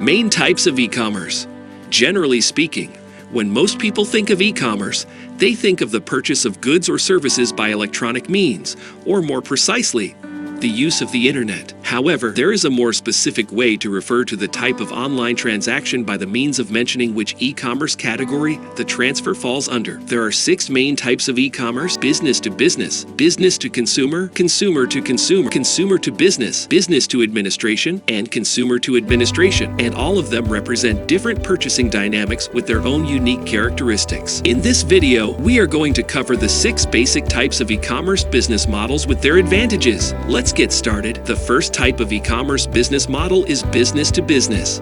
Main types of e-commerce. Generally speaking, when most people think of e-commerce, they think of the purchase of goods or services by electronic means, or more precisely, the use of the internet. However, there is a more specific way to refer to the type of online transaction by the means of mentioning which e-commerce category the transfer falls under. There are 6 main types of e-commerce: business to business, business to consumer, consumer to consumer, consumer to business, business to administration, and consumer to administration, and all of them represent different purchasing dynamics with their own unique characteristics. In this video, we are going to cover the 6 basic types of e-commerce business models with their advantages. Let's get started. The first type of e-commerce business model is business to business.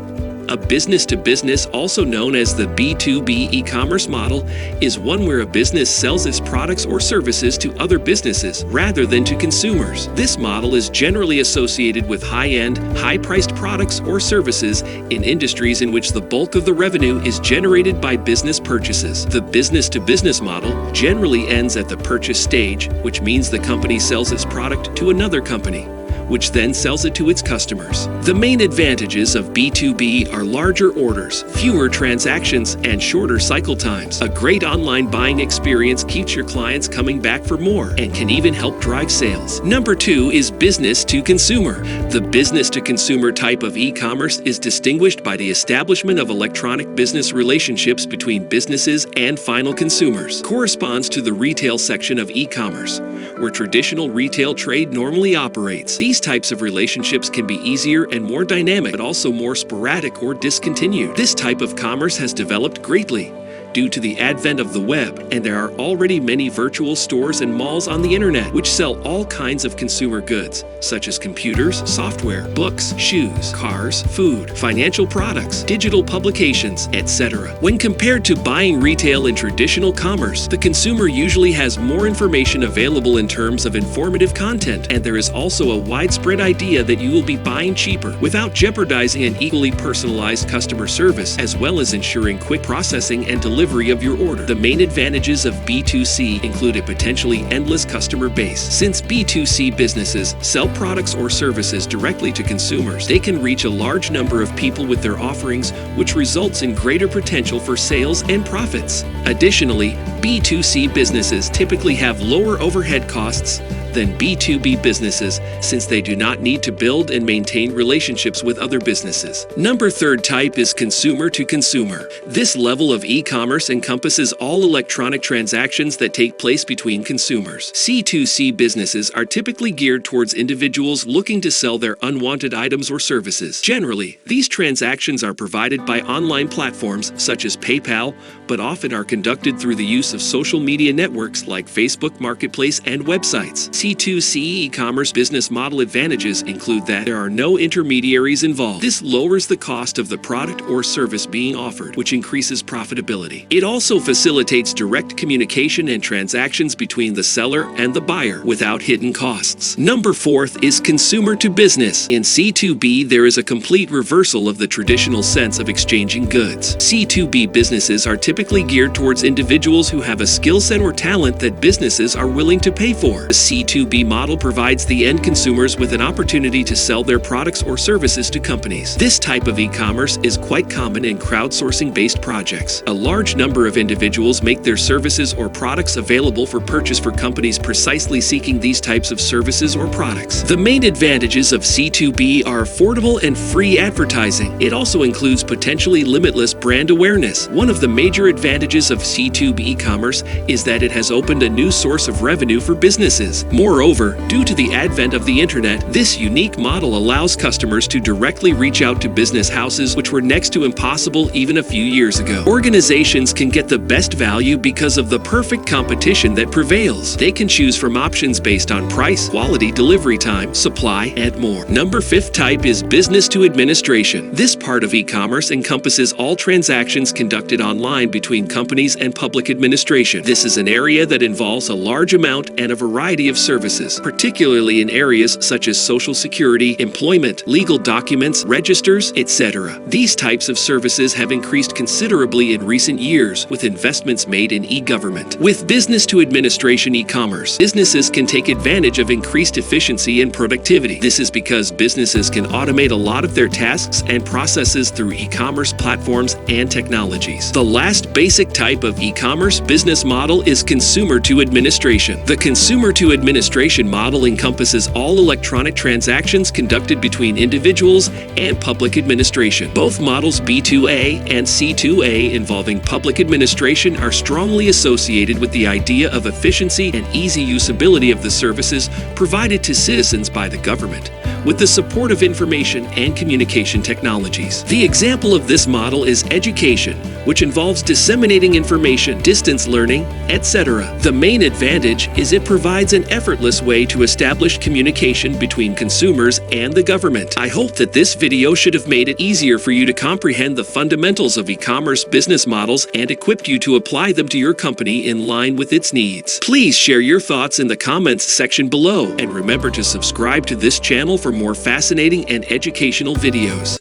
A business to business, also known as the B2B e-commerce model, is one where a business sells its products or services to other businesses rather than to consumers. This model is generally associated with high-end, high-priced products or services in industries in which the bulk of the revenue is generated by business purchases. The business to business model generally ends at the purchase stage, which means the company sells its product to another company, which then sells it to its customers. The main advantages of B2B are larger orders, fewer transactions, and shorter cycle times. A great online buying experience keeps your clients coming back for more and can even help drive sales. Number 2 is business to consumer. The business to consumer type of e-commerce is distinguished by the establishment of electronic business relationships between businesses and final consumers. Corresponds to the retail section of e-commerce, where traditional retail trade normally operates. These types of relationships can be easier and more dynamic, but also more sporadic or discontinued. This type of commerce has developed greatly due to the advent of the web, and there are already many virtual stores and malls on the internet which sell all kinds of consumer goods, such as computers, software, books, shoes, cars, food, financial products, digital publications, etc. When compared to buying retail in traditional commerce, the consumer usually has more information available in terms of informative content, and there is also a widespread idea that you will be buying cheaper without jeopardizing an equally personalized customer service, as well as ensuring quick processing and delivery of your order. The main advantages of B2C include a potentially endless customer base. Since B2C businesses sell products or services directly to consumers, they can reach a large number of people with their offerings, which results in greater potential for sales and profits. Additionally, B2C businesses typically have lower overhead costs than B2B businesses, since they do not need to build and maintain relationships with other businesses. Number 3 type is consumer to consumer. This level of e-commerce encompasses all electronic transactions that take place between consumers. C2C businesses are typically geared towards individuals looking to sell their unwanted items or services. Generally, these transactions are provided by online platforms such as PayPal, but often are conducted through the use of social media networks like Facebook Marketplace and websites. C2C e-commerce business model advantages include that there are no intermediaries involved. This lowers the cost of the product or service being offered, which increases profitability. It also facilitates direct communication and transactions between the seller and the buyer without hidden costs. Number 4 is consumer to business. In C2B, there is a complete reversal of the traditional sense of exchanging goods. C2B businesses are typically geared towards individuals who have a skill set or talent that businesses are willing to pay for. The C2B model provides the end consumers with an opportunity to sell their products or services to companies. This type of e-commerce is quite common in crowdsourcing-based projects. A large number of individuals make their services or products available for purchase for companies precisely seeking these types of services or products. The main advantages of C2B are affordable and free advertising. It also includes potentially limitless brand awareness. One of the major advantages of C2B e-commerce is that it has opened a new source of revenue for businesses. Moreover, due to the advent of the internet, this unique model allows customers to directly reach out to business houses, which were next to impossible even a few years ago. Organizations can get the best value because of the perfect competition that prevails. They can choose from options based on price, quality, delivery time, supply, and more. Number 5 type is business to administration. This part of e-commerce encompasses all transactions conducted online between companies and public administration. administration. This is an area that involves a large amount and a variety of services, particularly in areas such as Social Security, employment, legal documents, registers, etc. These types of services have increased considerably in recent years with investments made in e-government. With business-to-administration e-commerce, businesses can take advantage of increased efficiency and productivity. This is because businesses can automate a lot of their tasks and processes through e-commerce platforms and technologies. The last basic type of e-commerce business model is consumer-to-administration. The consumer-to-administration model encompasses all electronic transactions conducted between individuals and public administration. Both models B2A and C2A involving public administration are strongly associated with the idea of efficiency and easy usability of the services provided to citizens by the government, with the support of information and communication technologies. The example of this model is education, which involves disseminating information, distance learning, etc. The main advantage is it provides an effortless way to establish communication between consumers and the government. I hope that this video should have made it easier for you to comprehend the fundamentals of e-commerce business models and equipped you to apply them to your company in line with its needs. Please share your thoughts in the comments section below, and remember to subscribe to this channel for more fascinating and educational videos.